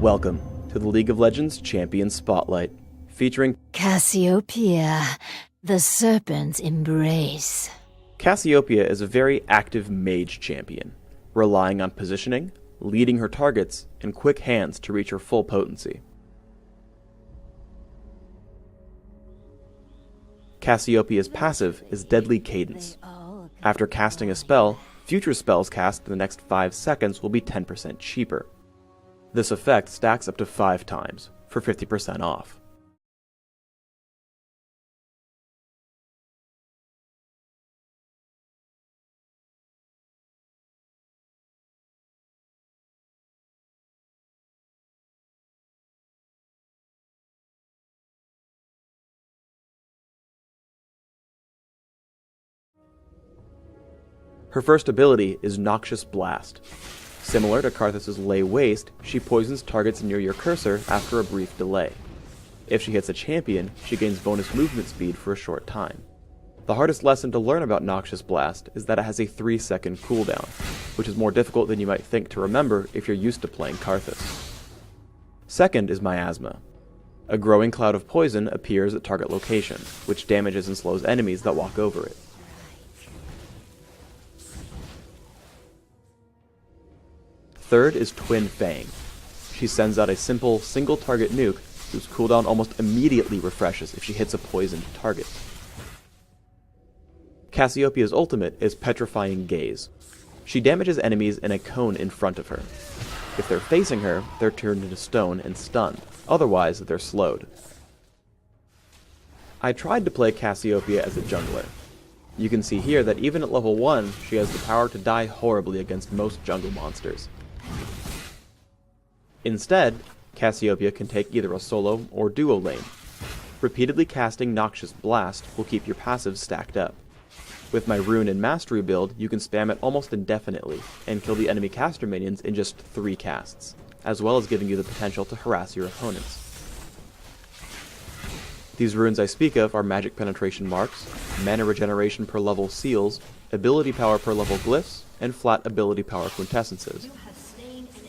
Welcome to the League of Legends Champion Spotlight, featuring Cassiopeia, the Serpent's Embrace. Cassiopeia is a very active mage champion, relying on positioning, leading her targets, and quick hands to reach her full potency. Cassiopeia's passive is Deadly Cadence. After casting a spell, future spells cast in the next 5 seconds will be 10% cheaper. This effect stacks up to 5 times, for 50% off. Her first ability is Noxious Blast. Similar to Karthus' Lay Waste, she poisons targets near your cursor after a brief delay. If she hits a champion, she gains bonus movement speed for a short time. The hardest lesson to learn about Noxious Blast is that it has a 3-second cooldown, which is more difficult than you might think to remember if you're used to playing Karthus. Second is Miasma. A growing cloud of poison appears at target location, which damages and slows enemies that walk over it. Third is Twin Fang. She sends out a simple, single-target nuke whose cooldown almost immediately refreshes if she hits a poisoned target. Cassiopeia's ultimate is Petrifying Gaze. She damages enemies in a cone in front of her. If they're facing her, they're turned into stone and stunned. Otherwise, they're slowed. I tried to play Cassiopeia as a jungler. You can see here that even at level 1, she has the power to die horribly against most jungle monsters. Instead, Cassiopeia can take either a solo or duo lane. Repeatedly casting Noxious Blast will keep your passives stacked up. With my Rune and Mastery build, you can spam it almost indefinitely, and kill the enemy caster minions in just 3 casts, as well as giving you the potential to harass your opponents. These runes I speak of are Magic Penetration Marks, Mana Regeneration per level Seals, Ability Power per level Glyphs, and Flat Ability Power Quintessences.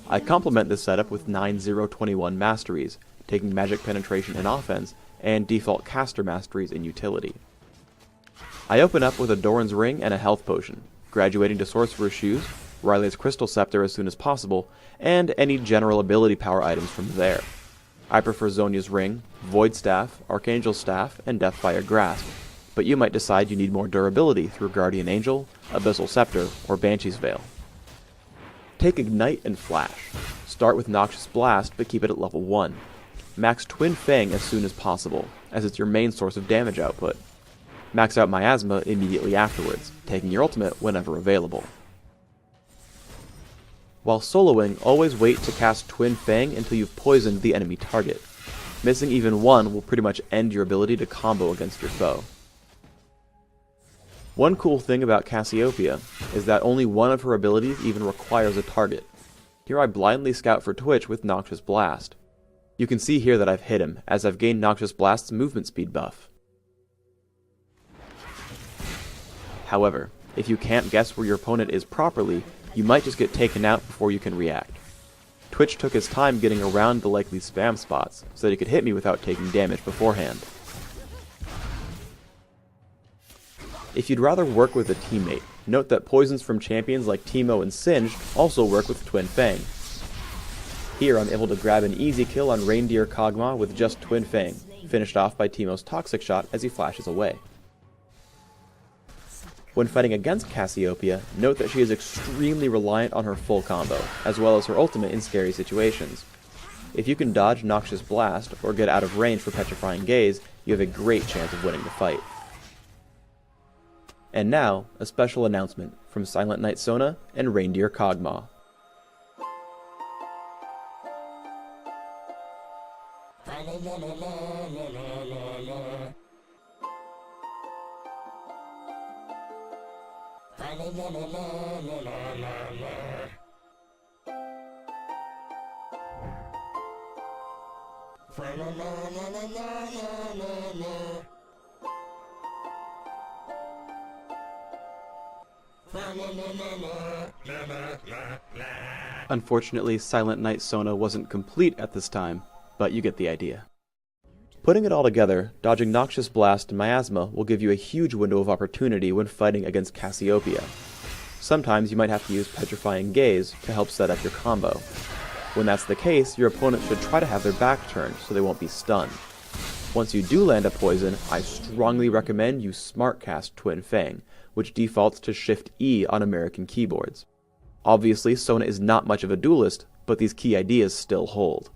I complement this setup with 9-0-21 Masteries, taking Magic Penetration in offense, and default Caster Masteries in utility. I open up with a Doran's Ring and a Health Potion, graduating to Sorcerer's Shoes, Riley's Crystal Scepter as soon as possible, and any general ability power items from there. I prefer Zhonya's Ring, Void Staff, Archangel's Staff, and Deathfire Grasp, but you might decide you need more durability through Guardian Angel, Abyssal Scepter, or Banshee's Veil. Take Ignite and Flash. Start with Noxious Blast, but keep it at level 1. Max Twin Fang as soon as possible, as it's your main source of damage output. Max out Miasma immediately afterwards, taking your ultimate whenever available. While soloing, always wait to cast Twin Fang until you've poisoned the enemy target. Missing even one will pretty much end your ability to combo against your foe. One cool thing about Cassiopeia is that only one of her abilities even requires a target. Here I blindly scout for Twitch with Noxious Blast. You can see here that I've hit him, as I've gained Noxious Blast's movement speed buff. However, if you can't guess where your opponent is properly, you might just get taken out before you can react. Twitch took his time getting around the likely spam spots, so that he could hit me without taking damage beforehand. If you'd rather work with a teammate, note that poisons from champions like Teemo and Singed also work with Twin Fang. Here I'm able to grab an easy kill on Reindeer Kog'Maw with just Twin Fang, finished off by Teemo's Toxic Shot as he flashes away. When fighting against Cassiopeia, note that she is extremely reliant on her full combo, as well as her ultimate in scary situations. If you can dodge Noxious Blast, or get out of range for Petrifying Gaze, you have a great chance of winning the fight. And now, a special announcement from Silent Knight Sona and Reindeer Kog'Maw. Unfortunately, Silent Night Sona wasn't complete at this time, but you get the idea. Putting it all together, dodging Noxious Blast and Miasma will give you a huge window of opportunity when fighting against Cassiopeia. Sometimes you might have to use Petrifying Gaze to help set up your combo. When that's the case, your opponent should try to have their back turned so they won't be stunned. Once you do land a poison, I strongly recommend you smartcast Twin Fang, which defaults to Shift E on American keyboards. Obviously, Sona is not much of a duelist, but these key ideas still hold.